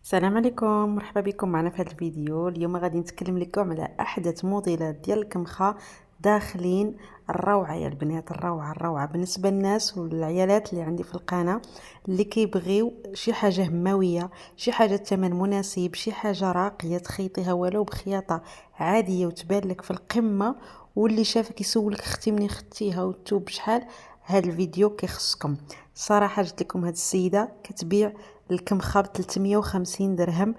السلام عليكم، مرحبا بكم معنا في هذا الفيديو. اليوم غادي نتكلم لكم على احدث موديلات ديال الكمخه داخلين الروعه يا البنات. الروعه بالنسبه للناس والعيالات اللي عندي في القناه اللي كيبغيو شي حاجه همويه، شي حاجه ثمن مناسب، شي حاجه راقيه تخيطيها ولو بخياطه عاديه وتبان لك في القمه، واللي شافك يسولك اختي منين خدتيها والثوب شحال. هذا الفيديو كيخصكم. صراحه جبت لكم هاد السيده كتبيع الكمخه ب 350 درهم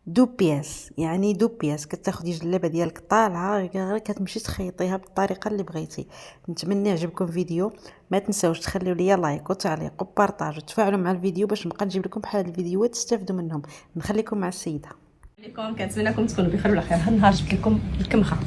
دو بياس، يعني دو بياس كتاخدي جلابه ديالك طالعه غير كتمشي تخيطيها بالطريقه اللي بغيتي. نتمنى يعجبكم الفيديو، ما تنساوش تخليو لي لايك وتعليق وبارطاج وتفاعلوا مع الفيديو باش نبقى نجيب لكم بحال هاد الفيديوهات تستافدوا منهم. نخليكم مع السيده. عليكم، كنتمنىكم تكونوا بخير وعلى خير. هاد النهار جبت لكم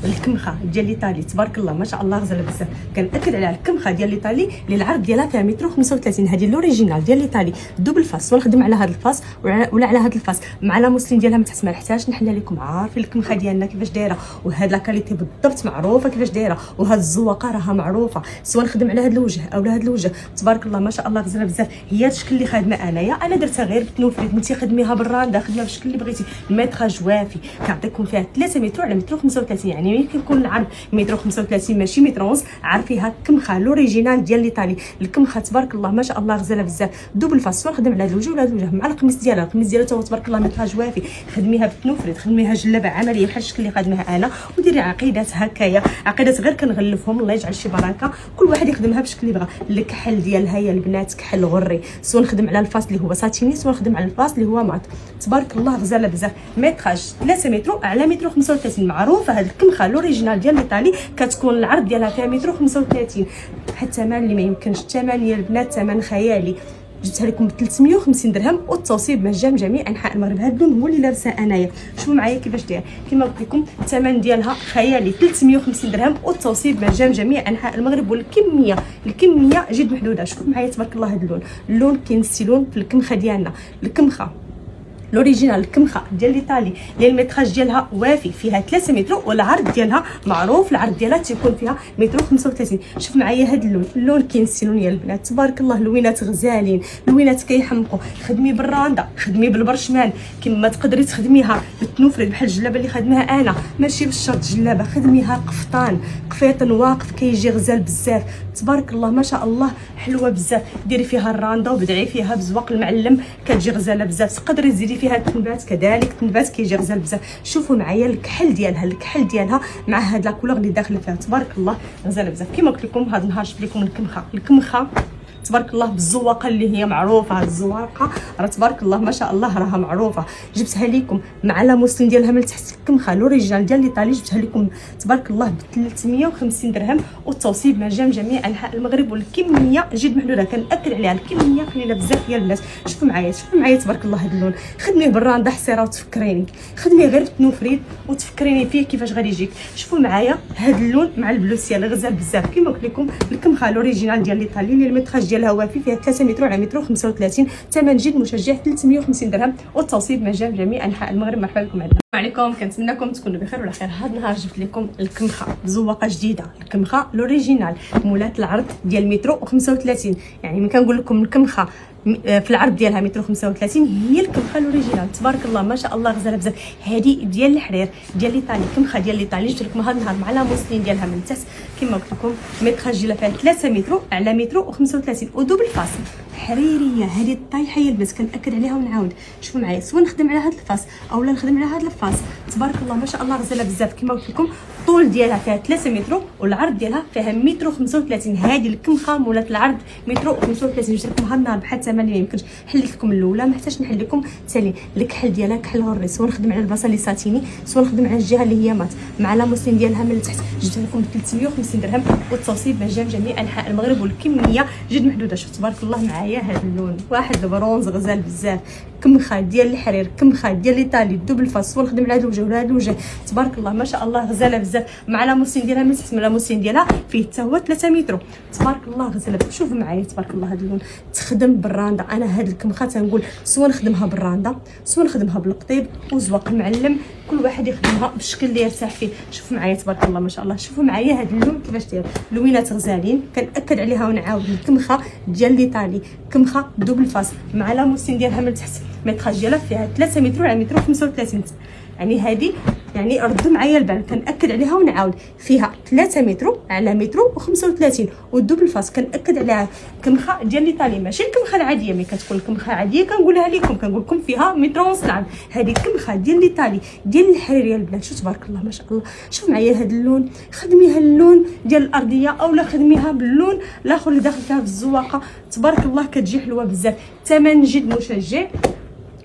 الكمخه ديال ليطالي، تبارك الله ما شاء الله غزاله بزاف. كنأكد على الكمخه ديال ليطالي اللي العرض ديالها فيها متر 35. هذه الاوريجينال ديال ليطالي دوبل فاس، ونخدم على هذا الفاس ولا على هذا الفاس مع لا موسلين ديالها ما تحت ما نحتاجش نحل لكم. عارفين الكمخه ديالنا كيفاش دايره، وهاد لا كاليتي بالضبط معروفه كيفاش دايره، وهاد الزواقه راها معروفه. سواء نخدم على هذا الوجه او على هذا الوجه، تبارك الله ما شاء الله غزاله بزاف. هي الشكل اللي خادمه انايا، انا درتها غير بتنوفريد، انت خدميها بالراندا، خدميها بالشكل اللي بغيتي. الميتراج وافي، كنعطيكم فيها 3 متر على متر 35، يعني ملي كيكون العرض متر 35 ماشي متر ونص. عارفيها كمخه الاوريجينال ديال ليطالي. الكمخه تبارك الله ما شاء الله غزاله بزاف، دوبل فاس. نخدم على هذا الوجه ولا هذا الوجه مع القميص ديالها. القميص ديالها حتى هو تبارك الله متراج وافي، خدميها بالتنوفريد، خدميها جلابه عمليه بحال الشكل اللي خدمها انا، وديري عقيدات هكايا، عقيدات غير كنغلفهم الله يجعل شي بركه. كل واحد يخدمها بالشكل اللي بغا. الكحل ديالها يا البنات كحل غري، سواء نخدم على الفاس اللي هو ساتيني، سواء نخدم على الفاس اللي هو مات. تبارك الله غزاله بزاف. متراج 3 متر على متر 35. معروفه هاد الكمخه الاوريجينال ديال ليطالي كتكون العرض ديالها فيها متر 35. واحد الثمن اللي ما يمكنش، الثمن يا البنات ثمن خيالي. جبتها لكم ب 350 درهم والتوصيل مجان جميع انحاء المغرب. هاد اللون هو اللي لابسه انايا. شوفوا معايا كيفاش داير، كما قلت لكم الثمن ديالها خيالي 350 درهم والتوصيل مجان جميع انحاء المغرب. والكميه جد محدوده. شوفوا معايا تبارك الله هاد اللون كينستيلون في الكمخه ديالنا. الكمخه الاوريجينال الكمخه ديال ليطالي اللي الميتراج ديالها وافي، فيها 3 متر، والعرض ديالها معروف العرض ديالها تيكون فيها متر 35. شوف معايا هذا اللون كينسيلون يا البنات تبارك الله. لوينات غزالين، لوينات كيحمقوا. خدمي بالراندا، خدمي بالبرشمان، كما تقدري تخدميها بالتنوفريد بحال الجلابه اللي خدمها انا، ماشي بالشرط جلابه، خدميها قفيطن واقف كيجي غزال بزاف. تبارك الله ما شاء الله حلوه بزاف. ديري فيها الراندا وبدعي فيها بزواق المعلم كتجي غزاله بزاف. تقدري تزيدي فيها التنبات كذلك، التنبات كيجي غزال بزاف. شوفوا معايا الكحل ديالها مع هاد لا كولور اللي داخله فيها تبارك الله غزاله بزاف. كما قلت لكم هذا النهار جبت لكم الكمخه تبارك الله بالزواقه اللي هي معروفه. هاد الزواقه راه تبارك الله ما شاء الله راها معروفه. جبتها لكم مع لا موسلين ديالها من تحت. الكمخه الاوريجينال ديال ليطالي جبتها لكم تبارك الله ب 350 درهم والتوصيل مجان جميع انحاء المغرب. والكميه جد محدوده، كنأكد عليها الكميه قليله بزاف يا البنات. شوفوا معايا تبارك الله هاد اللون. خدميه بالراندا حصيره وتفكريني، خدميه غير بالتنوفريد وتفكريني فيه كيفاش غادي يجيك. شوفوا معايا هاد اللون مع البلوسيه غزال بزاف. كما قلت لكم الكمخه الاوريجينال ديال ليطالي اللي الميتراج ديالها وافي، فيها 3 متر على متر 35. ثمن جد مشجع 350 درهم والتوصيل مجان جميع انحاء المغرب. مرحبا بكم عندنا. عليكم، كنتمنىكم تكونوا بخير وعلى خير. هذا النهار جبت لكم الكمخه بزواقه جديده، الكمخه الاوريجينال مولات العرض ديال متر 35. يعني ملي كنقول لكم الكمخه في العرض ديالها متر 35 هي الكمخه الاوريجينال تبارك الله ما شاء الله غزاله بزاف. هذه ديال الحرير ديال ليطالي، كمخه ديال ليطالي. جبت لكم هذا النهار مع لا موسلين ديالها من تحت. كما قلت لكم ميتراج ديالها فيها 3 متر على متر و35 ودوبل فاس حريريه. هذه الطايحه هي البنات كنأكد عليها ونعاود. شوفوا معايا سواء نخدم على هذا الفاس او لا نخدم على هذا الفاس تبارك الله ما شاء الله غزاله بزاف. كما قلت لكم الطول ديالها فيها 3 متر والعرض ديالها فيها متر 35. هذه الكمخه مولات العرض متر 35. جبت لكم هذا النهار بحال الثمن اللي ما يمكنش. حليت لكم الاولى ما حتاش نحل لكم الثاني. الكحل ديالها كحل غري، سواء نخدم على البلاصه اللي ساتيني، سواء نخدم على الجهه اللي هي مات مع لا موسلين ديالها من التحت. جبت لكم ب 350 درهم والتوصيل مجان جميع انحاء المغرب. والكميه جد محدوده. شوف تبارك الله معايا هذا اللون واحد البرونز غزال بزاف. كمخه ديال الحرير، كمخه ديال ليطالي دوبل فاس. ونخدم على هذا الوجه ولا هذا الوجه تبارك الله ما شاء الله غزاله بزاف. مع لا موسلين ديالها من تحت، لا موسلين ديالها فيه حتى هو 3 متر تبارك الله غزاله بزاف. شوفوا معايا تبارك الله هذا اللون تخدم بالراندا. انا هاد الكمخه تنقول سواء نخدمها بالراندا سواء نخدمها بالقطيب وزواق المعلم، كل واحد يخدمها بالشكل اللي يرتاح فيه. شوفوا معايا تبارك الله ما شاء الله. شوفوا معايا هاد اللون كيفاش داير، لوينات غزالين. كنأكد عليها ونعاود الكمخه ديال ليطالي، كمخه دوبل فاس مع لا موسلين ديالها من تحت. الميتراج ديالها فيها 3 متر على متر و35. يعني هذه يعني ردوا معايا البال، كنأكد عليها ونعاود، فيها 3 متر على متر و35 والدوبل فاس. كنأكد عليها كمخه ديال ليطالي، ماشي الكمخه العاديه. ملي كتكون الكمخه عاديه كنقولها لكم، كنقول لكم فيها متر ونص العرض. هذه الكمخه ديال ليطالي ديال الحريريه البنات. شوف تبارك الله ما شاء الله. شوف معايا هذا اللون، خدميها اللون ديال الارضيه اولا خدميها باللون الاخر اللي داخل فيها في الزواقه. تبارك الله كتجي حلوه بزاف. ثمن جد مشجع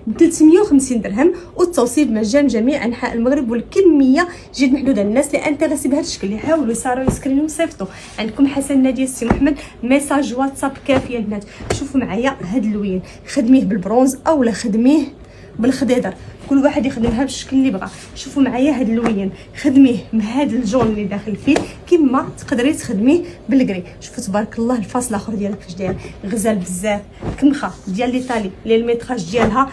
ب 350 درهم، والتوصيل مجان جميع انحاء المغرب، والكميه جد محدوده. الناس اللي انتريسي بهذا الشكل يحاولوا يصاروا يسكرينوا ويصيفطوا. عندكم حسن ناديه السي محمد ميساج واتساب كافيه البنات. شوفوا معايا هاد اللوين، خدميه بالبرونز اولا خدميه بالخضيضر، كل واحد يخدمها بالشكل اللي بغا. شوفوا معايا هاد اللوين، خدميه بهذا الجون اللي داخل فيه، كما تقدري تخدميه بالكري. شوفوا تبارك الله الفاصل الاخر ديالها كيفاش داير، غزال بزاف. كمخه ديال ليطالي اللي الميتراج ديالها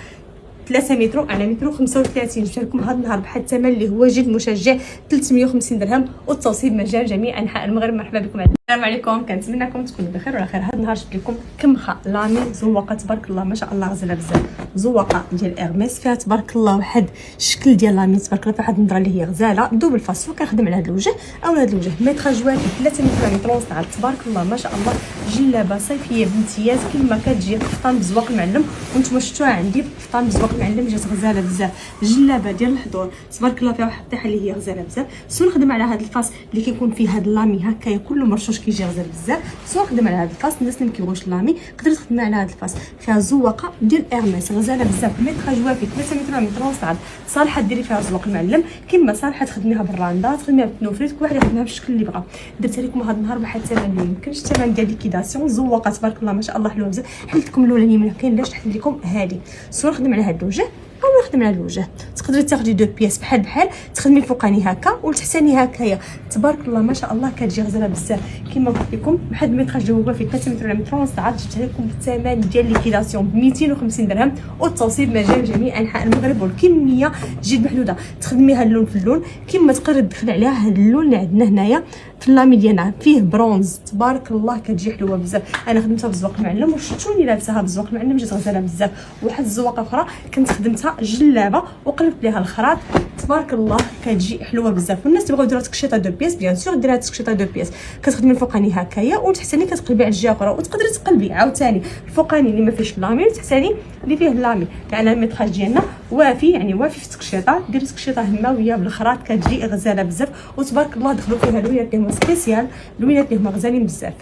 3 متر على متر و35. جبت لكم هذا النهار بحال الثمن اللي هو جد مشجع 350 درهم، والتوصيل مجان جميع انحاء المغرب. مرحبا بكم. السلام عليكم، كنتمنىكم تكونوا بخير وعلى خير. هذا النهار جبت لكم كمخه لامي زواقه تبارك الله ما شاء الله غزاله بزاف. زواقه ديال اغميس فيها تبارك الله واحد الشكل ديال لامي تبارك الله، فيها واحد النظره اللي هي غزاله دوبل فاصو. كنخدم على هذا الوجه او هذا الوجه. ميتراج واحد 3 متر على متر ونص تبارك الله ما شاء الله. جلابه صيفيه بامتياز كما كتجي قفطان بزواق المعلم، وانتم شفتوها عندي قفطان بزواق المعلم جات غزاله بزاف. جلابه ديال الحضور تبارك الله فيها واحد الطيحه اللي هي غزاله بزاف. سو نخدم على هذا الفاس اللي كيكون فيه هذا اللامي هكايا كله مرشوش كيجي غزال بزاف. سو نخدم على هذا الفاس. الناس اللي ما كيبغوش اللامي تقدر تخدم على هذا الفاس. فيها زواقه ديال اغميس غزاله بزاف. ميتراج وافي 3 متر على متر ونص عرض. صالحه ديري فيها زواق المعلم، كما صالحه تخدميها بالراندا، تخدميها بالتنوفريت، كل واحد يخدمها بالشكل اللي بغا. درت لكم هذا النهار بواحد الثمن اللي يمكنش، الثمن ديال ليكيداسيون. زواقه تبارك الله ما شاء الله حلوه بزاف. حلت لكم الاولانيه ما كاينلاش، تحت لكم هذه. سو نخدم على هذا الوجه او نخدم على الوجه. تقدري تاخدي دو بياس بحال تخدمي الفوقاني هكا والتحتاني هكايا. تبارك الله ما شاء الله كتجي غزاله بزاف. كما قلت لكم واحد الميتراج هو في 3 متر على متر ونص عاد. جبت لكم بالثمن ديال ليكيداسيون ب 250 درهم، والتوصيل مجان جميع انحاء المغرب، والكميه جد محدوده. تخدميها اللون في اللون، كما تقدري تدخلي عليها هذا اللون اللي عندنا هنايا في اللامي ديالنا فيه برونز تبارك الله كتجي حلوه بزاف. انا خدمتها بزواق المعلم وشفتوني لابساها بزواق المعلم جات غزاله بزاف. واحد الزواقه اخرى كنت خدمتها جلابه وقلبت ليها الخراط تبارك الله كتجي حلوه بزاف. والناس تبغيو يديروا تكشيطه دو بياس بيان سور ديرها تكشيطه دو بياس. كتخدمي الفوقاني هكايا والتحتاني كتقلبي على الجهه اخرى، وتقدري تقلبي عاوتاني الفوقاني اللي ما فيهش اللامي والتحتاني اللي فيه اللامي. يعني الميتراج ديالنا وافي، يعني وافي في التكشيطه. ديري تكشيطه هماويه بالخراط كتجي غزاله بزاف. وتبارك الله دخلوا فيها لوينات اللي هما سبيسيال، لوينات اللي هما غزالين بزاف.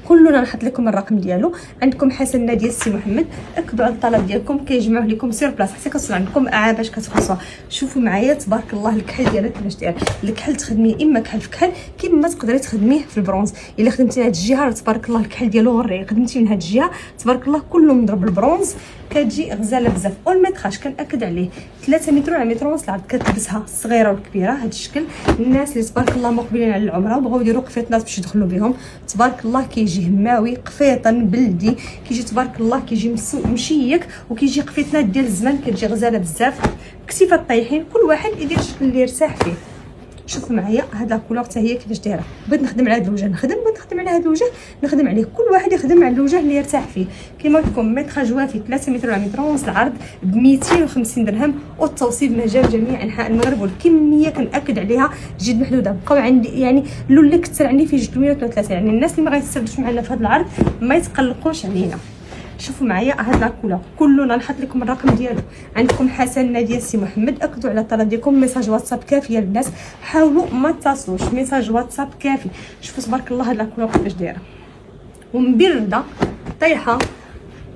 كلنا نحط لكم الرقم ديالو. عندكم حسن ناديه السي محمد، اكدوا على الطلب ديالكم كيجمعوه لكم سير بلاص حتى كتوصل عندكم باش كتخلصوها. شوفوا معايا تبارك الله الكحل ديالها كيفاش داير. الكحل تخدميه اما كحل في كحل، كما تقدري تخدميه في البرونز. الا خدمتي هاد الجهه تبارك الله الكحل ديالو غري، خدمتي من هاد الجهه تبارك الله كله مضرب البرونز كتجي غزاله بزاف. والميتراج كنأكد عليه 3 متر على متر ونص العرض. كتلبسها الصغيره والكبيره هاد الشكل. الناس اللي تبارك الله مقبلين على العمره وبغاو يديروا قفيطنات باش يدخلوا بهم تبارك الله كيجي هماوي قفيطن بلدي، كيجي تبارك الله كيجي مشيك، وكيجي قفيطنات ديال الزمان كتجي غزاله بزاف. كتيفه الطايحين كل واحد يدير الشكل اللي يرتاح فيه. شوفوا معايا هاد لاكولور حتى هي كيفاش دايره. بغيت نخدم على هاد الوجه نخدم، بغيت نخدم على هاد الوجه نخدم عليه. كل واحد يخدم على الوجه اللي يرتاح فيه. كما قلت لكم ميتراج وافي 3 متر على متر ونص العرض ب 250 درهم، والتوصيل مجان جميع انحاء المغرب، والكميه كنأكد عليها جد محدوده. بقاو عندي يعني اللون اللي كثر عندي فيه 2 ولا 3. يعني الناس اللي ما غايستافدوش معنا في هذا العرض ما يتقلقوش علينا. شوفوا معايا هاد لاكولا كلنا نحط لكم الرقم ديالو. عندكم حسن ناديه السي محمد، اكدوا على الطلب ديالكم. ميساج واتساب كافيه للناس، حاولوا ما تتصلوش، ميساج واتساب كافي. شوفوا تبارك الله هاد لاكولا كيفاش دايره ومبرده طيحه.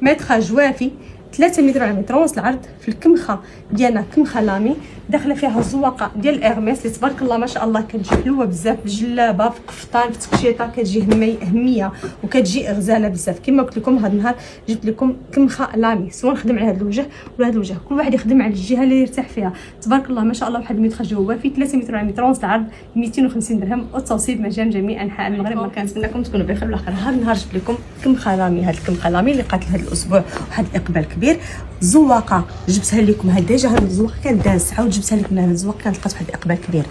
ميتراج وافي 3 متر على متر ونص العرض. في الكمخه ديالنا كمخه لامي داخله فيها الزواقه ديال اغميس اللي تبارك الله ما شاء الله كتجي حلوه بزاف. بجلابه في قفطان في تكشيطه كتجي هميه وكتجي غزاله بزاف. كما قلت لكم هذا النهار جبت لكم كمخه لامي، سواء نخدم على هذا الوجه ولا هذا الوجه، كل واحد يخدم على الجهه اللي يرتاح فيها. تبارك الله ما شاء الله. واحد الميتراج هو في 3 متر على متر ونص العرض 250 درهم، والتوصيل مجان جميع انحاء المغرب. كنتمنىكم تكونوا بخير. بالاخر هذا النهار جبت لكم كمخه لامي. هذا الكمخه لامي اللي قاتل هذا الاسبوع واحد الاقبال كبير. زواقه جبتها لكم، هاد ديجا هاد الزواقه كانت دازت، عاود جبتها لكم. هاد الزواقه كانت لقات واحد الاقبال كبير.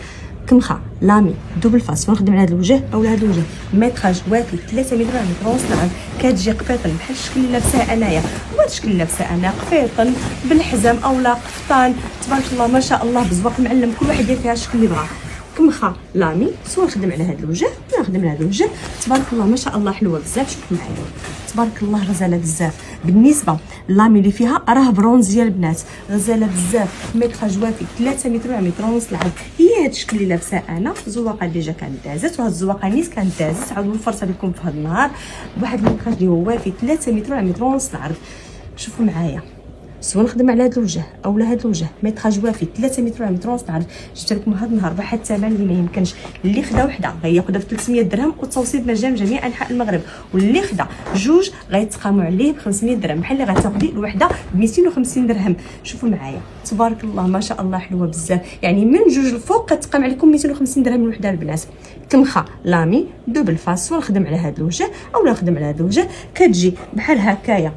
الكمخه لامي دوبل فاس ونخدم على هذا الوجه او هذا الوجه ميتراج وافي 3 متر على متر ونص العرض. كتجي قفيطن بحال الشكل اللي لابسه انايا، هو الشكل اللي لابسه انا قفيطن بالحزام اولا قفطان تبارك الله ما شاء الله بزواق معلم، كل واحد يدير فيها الشكل اللي بغا. كمخه لامي سواء نخدم على هذا الوجه ولا نخدم على هذا الوجه تبارك الله ما شاء الله حلوه بزاف. شوفوا معايا تبارك الله غزاله بزاف. بالنسبه لامي اللي فيها راه برونزيه البنات، غزاله بزاف متراج وافي 3 متر على متر ونص العرض. هي هذا الشكل اللي لابسه انا الزواقه ديجا كانت دازت وهاد الزواقه نيت كانت دازت عاود نفرت عليكم في هذا النهار بواحد المتراج اللي هو وافي 3 متر على متر ونص العرض. شوفوا معايا سواء نخدم على هذا الوجه او هذا الوجه متراج وافي 3 متر على متر ونص العرض. جبت لكم هذا النهار بواحد الثمن اللي ما يمكنش، اللي خدا وحده غياخذها ب 300 درهم والتوصيل مجانا جميع انحاء المغرب، واللي خدا جوج غيتقاموا عليه ب 500 درهم بحال اللي غتاخدي الوحده ب 250 درهم. شوفوا معايا تبارك الله ما شاء الله حلوه بزاف، يعني من جوج الفوق كتقام عليكم 250 درهم الوحده البنات. كمخه لامي دوبل فاس ونخدم على هذا الوجه او نخدم على هذا الوجه كتجي بحال هكايا،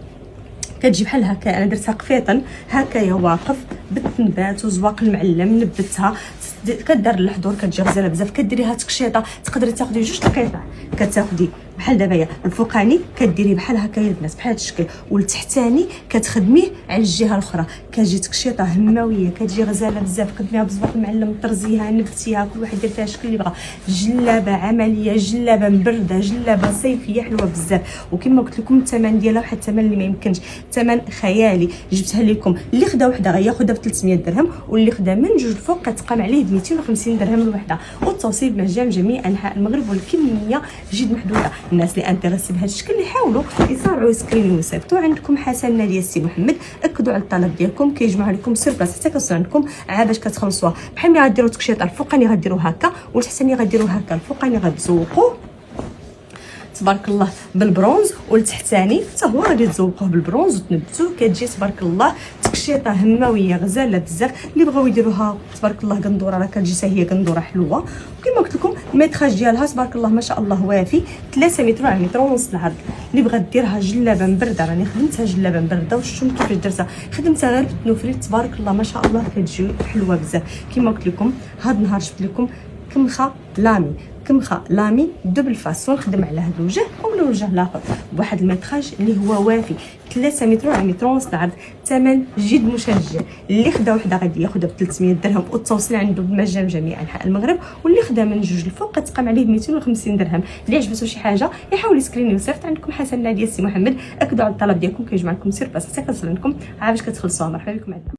كتجي بحال هكا انا درتها قفيطن هكايا واقف بالتنبات وزواق المعلم نبتها كدار الحضور كتجي غزاله بزاف. كديريها تكشيطه تقدري تاخدي جوج القطع كتاخدي بحال دابا الفوقاني كديريه بحال هكايا البنات بحال هذا الشكل والتحتاني كتخدميه على الجهه الاخرى كتجي تكشيطه هماويه كتجي غزاله بزاف. خدميها بزواق المعلم طرزيها نبتيها كل واحد يدير فيها الشكل اللي بغا. جلابه عمليه جلابه مبرده جلابه صيفيه حلوه بزاف. وكما قلت لكم الثمن ديالها واحد الثمن اللي ما يمكنش، ثمن خيالي. جبتها لكم اللي خدا وحده غياخذها ب 300 درهم واللي خدا من جوج الفوق كتقام عليه ب 250 درهم الوحده والتوصيل مجانا جميع انحاء المغرب والكميه جد محدوده. الناس اللي انتريسي بهذا الشكل يحاولوا يصارعوا سكرين ويصيفطوا. عندكم حسن ديال السي محمد اكدوا على الطلب ديالكم كيجمعوا لكم سيربلاس حتى كتوصل عندكم عاد باش كتخلصوها بحال ملي غديروا تكشيط الفوقاني غديروا هكا والتحتاني غديروا هكا. الفوقاني غتزوقوه تبارك الله بالبرونز والتحتاني حتى هو غادي تزوقوه بالبرونز وتنبتوه كتجي تبارك الله تكشيطه هماويه غزاله بزاف. اللي بغاو يديروها تبارك الله قندوره راه كتجي حتى هي قندوره حلوه. وكما قلت لكم الميتراج ديالها تبارك الله ما شاء الله وافي 3 متر على متر ونص العرض. اللي بغات ديرها جلابه مبرده راني خدمتها جلابه مبرده وشفتوا كيفاش درتها خدمتها غير بالتنوفريت تبارك الله ما شاء الله كتجي حلوه بزاف. كما قلت لكم هذا النهار جبت لكم كمخه لامي، كمخه لامي دوبل فاس ونخدم على هذا الوجه او الوجه الاخر بواحد الميتراج اللي هو وافي 3 متر على متر ونص العرض. ثمن جد مشجع. اللي خدا وحده غادي ياخذها ب 300 درهم والتوصيل عنده بمجان جميع انحاء المغرب، واللي خدا من جوج الفوق كتقام عليه ب 250 درهم. اللي عجبته شي حاجه يحاول يسكريني ويصيفط. عندكم حسن ديال السي محمد اكدوا على الطلب ديالكم كيجمع لكم سيرباس حتى كتوصل عندكم عاد باش كتخلصوها. مرحبا بكم عندنا.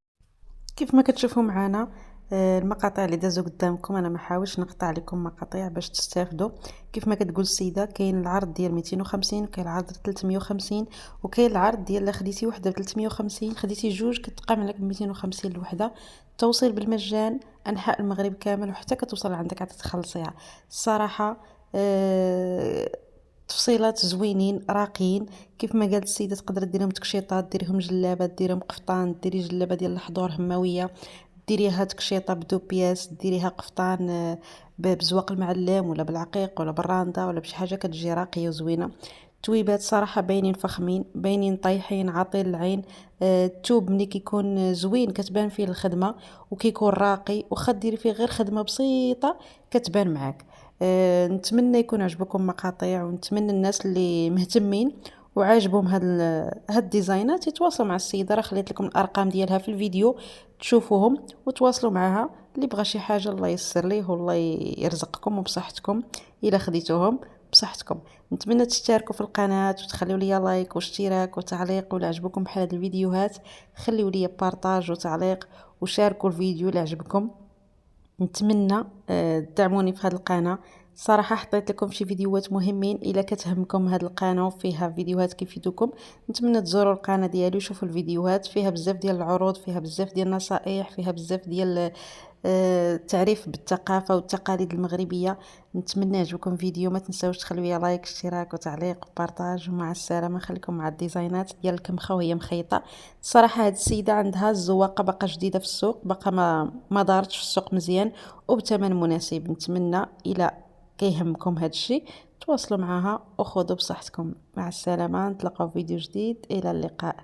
كيف ما كتشوفوا معنا المقاطع اللي دازوا قدامكم انا ما حاولش نقطع لكم مقاطع باش تستافدوا. كيف ما كتقول السيده كاين العرض ديال 250 وكاين العرض 350 وكاين العرض ديال لا خديتي وحده ب 350 خديتي جوج كتقام عليك ب 250 الوحده. التوصيل بالمجان انحاء المغرب كامل وحتى كتوصل عندك عاد تخلصيها. الصراحه تفصيلات زوينين راقيين. كيف ما قالت السيده تقدر ديرهم تكشيطات ديرهم جلابات ديرهم قفطان ديري جلابه ديال الحضور هماويه ديريها تكشيطه بدو بياس ديريها قفطان بزواق المعلم ولا بالعقيق ولا بالرانده ولا بشي حاجه كتجي راقيه وزوينه. تويبات صراحه باينين فخمين باينين طايحين عاطين العين. التوب ملي كيكون زوين كتبان فيه الخدمه وكيكون راقي وخا ديري فيه غير خدمه بسيطه كتبان معاك. نتمنى يكون عجبكم مقاطع ونتمنى الناس اللي مهتمين وعاجبهم هاد الديزاينات يتواصلوا مع السيده. راه خليت لكم الارقام ديالها في الفيديو تشوفوهم وتواصلوا معها. اللي بغى شي حاجه الله ييسر ليه والله يرزقكم وبصحتكم الا خديتوهم بصحتكم. نتمنى تشتركوا في القناه وتخليوا لي لايك واشتراك وتعليق ولا عجبكم بحال هاد الفيديوهات خليوا لي بارطاج وتعليق وشاركوا الفيديو اللي عجبكم. نتمنى تدعموني في هذه القناه. صراحه حطيت لكم شي فيديوهات مهمين الا كتهمكم هذه القناه وفيها فيديوهات كيفيدوكم نتمنى تزوروا القناه ديالي وشوفوا الفيديوهات فيها بزاف ديال العروض فيها بزاف ديال النصائح فيها بزاف ديال التعريف بالثقافه والتقاليد المغربيه. نتمنى يعجبكم فيديو. ما تنساوش تخليوا لي لايك اشتراك وتعليق وبارطاج ومع السلامه. خليكم مع الديزاينات ديال الكمخه وهي مخيطه. الصراحه هاد السيده عندها الزواقه باقا جديده في السوق باقا ما دارتش في السوق مزيان وبثمن مناسب. نتمنى الى كيهمكم هاد الشيء تواصلوا معها وخذوا بصحتكم. مع السلامه نتلاقاو في فيديو جديد الى اللقاء.